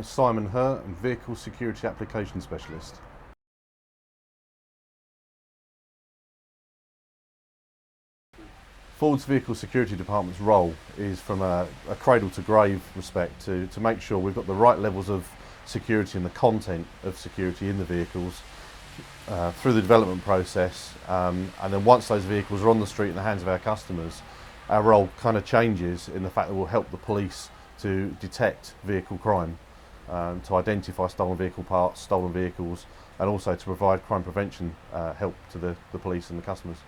Simon Hurt, and Vehicle Security Application Specialist. Ford's Vehicle Security Department's role is from a cradle to grave respect to make sure we've got the right levels of security and the content of security in the vehicles through the development process, and then once those vehicles are on the street in the hands of our customers, our role kind of changes in the fact that we'll help the police to detect vehicle crime, to identify stolen vehicle parts, stolen vehicles, and also to provide crime prevention help to the police and the customers.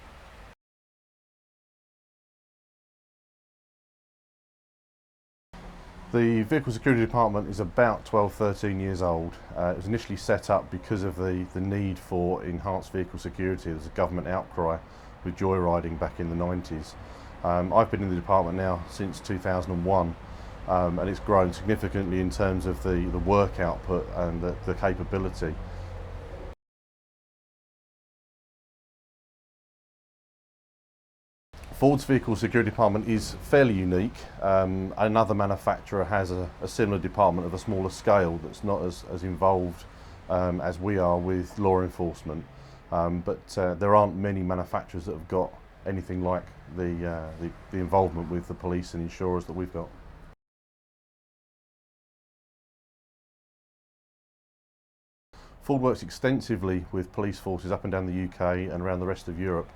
The Vehicle Security Department is about 12-13 years old. It was initially set up because of the need for enhanced vehicle security. There's a government outcry with joyriding back in the 90s. I've been in the department now since 2001, and it's grown significantly in terms of the work output and the capability. Ford's Vehicle Security Department is fairly unique. Another manufacturer has a similar department of a smaller scale that's not as involved as we are with law enforcement, but there aren't many manufacturers that have got anything like the involvement with the police and insurers that we've got. Ford works extensively with police forces up and down the UK and around the rest of Europe.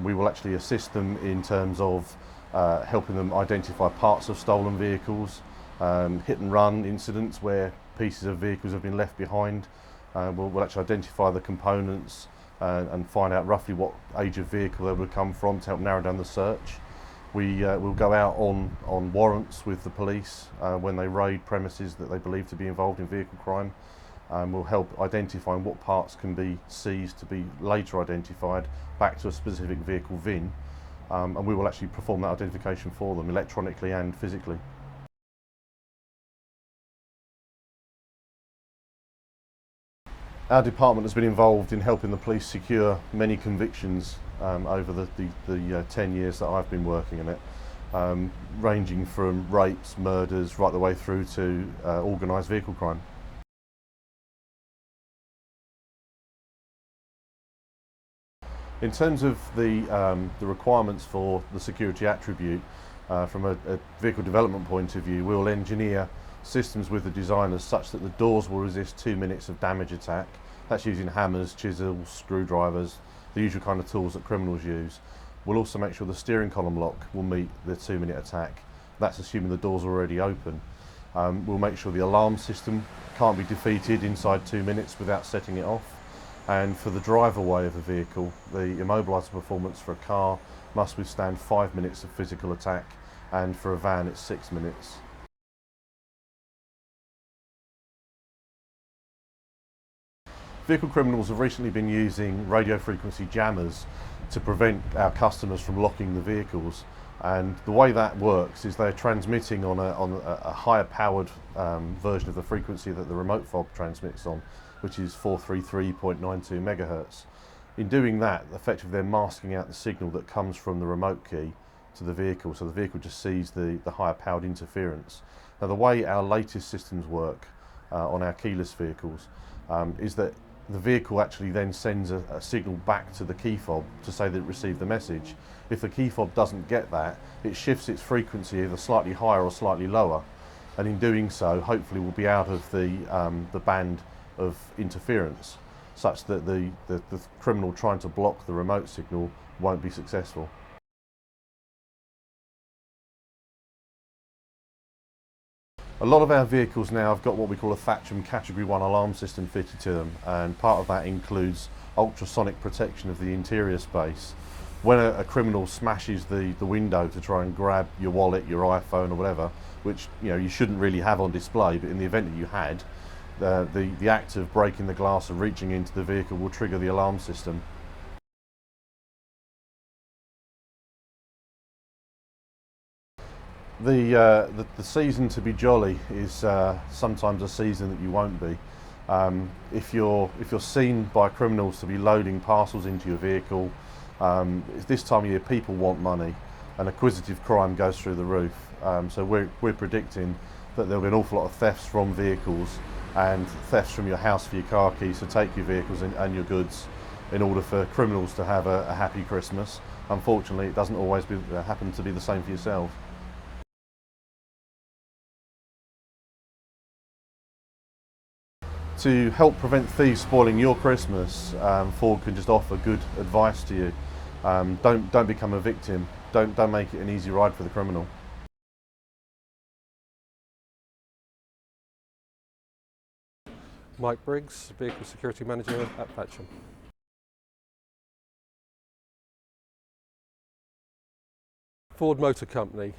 We will actually assist them in terms of helping them identify parts of stolen vehicles, hit and run incidents where pieces of vehicles have been left behind. We'll actually identify the components and find out roughly what age of vehicle they would come from to help narrow down the search. We'll go out on warrants with the police when they raid premises that they believe to be involved in vehicle crime. We'll help identify what parts can be seized to be later identified back to a specific vehicle VIN, and we will actually perform that identification for them electronically and physically. Our department has been involved in helping the police secure many convictions over the 10 years that I've been working in it, ranging from rapes, murders, right the way through to organised vehicle crime. In terms of the requirements for the security attribute, from a vehicle development point of view, we'll engineer systems with the designers such that the doors will resist 2 minutes of damage attack. That's using hammers, chisels, screwdrivers, the usual kind of tools that criminals use. We'll also make sure the steering column lock will meet the 2-minute attack. That's assuming the door's already open. We'll make sure the alarm system can't be defeated inside 2 minutes without setting it off. And for the drive away of a vehicle, the immobiliser performance for a car must withstand 5 minutes of physical attack, and for a van it's 6 minutes. Vehicle criminals have recently been using radio frequency jammers to prevent our customers from locking the vehicles, and the way that works is they're transmitting on a higher powered version of the frequency that the remote fob transmits on, which is 433.92 megahertz. In doing that, effectively they're masking out the signal that comes from the remote key to the vehicle, so the vehicle just sees the higher powered interference. Now, the way our latest systems work on our keyless vehicles is that the vehicle actually then sends a signal back to the key fob to say that it received the message. If the key fob doesn't get that, it shifts its frequency either slightly higher or slightly lower, and in doing so, hopefully we'll be out of the band of interference, such that the criminal trying to block the remote signal won't be successful. A lot of our vehicles now have got what we call a Thatcham Category 1 alarm system fitted to them, and part of that includes ultrasonic protection of the interior space. When a criminal smashes the window to try and grab your wallet, your iPhone or whatever, which you shouldn't really have on display, but in the event that you had, the act of breaking the glass and reaching into the vehicle will trigger the alarm system. The season to be jolly is sometimes a season that you won't be. If you're seen by criminals to be loading parcels into your vehicle, this time of year people want money, and acquisitive crime goes through the roof. So we're predicting that there'll be an awful lot of thefts from vehicles and thefts from your house for your car keys to take your vehicles and your goods in order for criminals to have a happy Christmas. Unfortunately, it doesn't always happen to be the same for yourself. To help prevent thieves spoiling your Christmas, Ford can just offer good advice to you. Don't become a victim. Don't make it an easy ride for the criminal. Mike Briggs, Vehicle Security Manager at Fatcham. Ford Motor Company,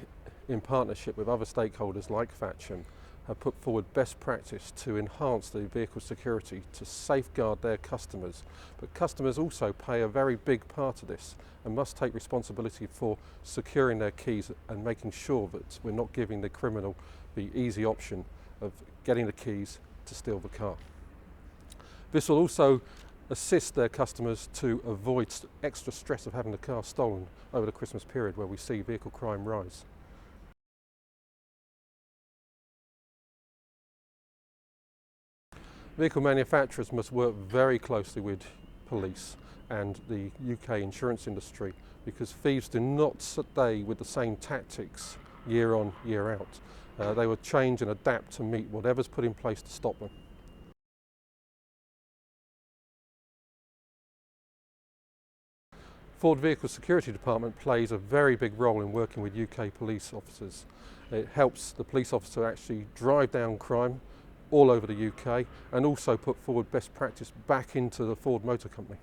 in partnership with other stakeholders like Fatcham, have put forward best practice to enhance the vehicle security to safeguard their customers. But customers also play a very big part of this and must take responsibility for securing their keys and making sure that we're not giving the criminal the easy option of getting the keys to steal the car. This will also assist their customers to avoid extra stress of having the car stolen over the Christmas period where we see vehicle crime rise. Vehicle manufacturers must work very closely with police and the UK insurance industry because thieves do not stay with the same tactics year on, year out. They will change and adapt to meet whatever's put in place to stop them. Ford Vehicle Security Department plays a very big role in working with UK police officers. It helps the police officer actually drive down crime all over the UK and also put forward best practice back into the Ford Motor Company.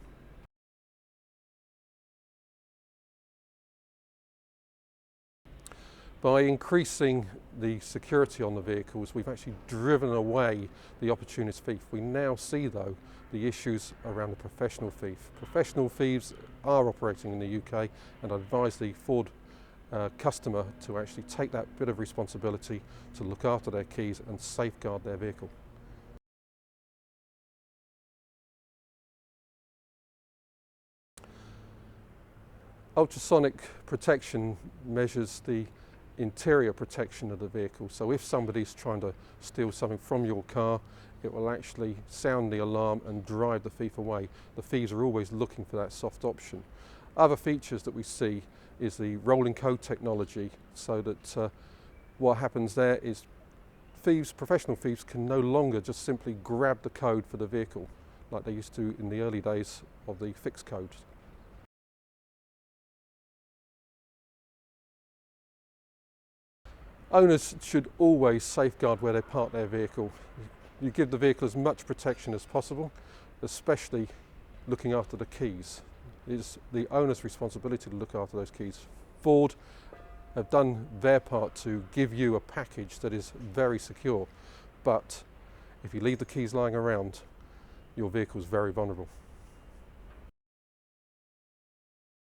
By increasing the security on the vehicles, we've actually driven away the opportunist thief. We now see, though, the issues around the professional thief. Professional thieves are operating in the UK, and I advise the Ford customer to actually take that bit of responsibility to look after their keys and safeguard their vehicle. Ultrasonic protection measures the interior protection of the vehicle. So if somebody's trying to steal something from your car, it will actually sound the alarm and drive the thief away. The thieves are always looking for that soft option. Other features that we see is the rolling code technology, so that what happens there is professional thieves can no longer just simply grab the code for the vehicle like they used to in the early days of the fixed codes. Owners should always safeguard where they park their vehicle. You give the vehicle as much protection as possible, especially looking after the keys. It is the owner's responsibility to look after those keys. Ford have done their part to give you a package that is very secure, but if you leave the keys lying around, your vehicle is very vulnerable.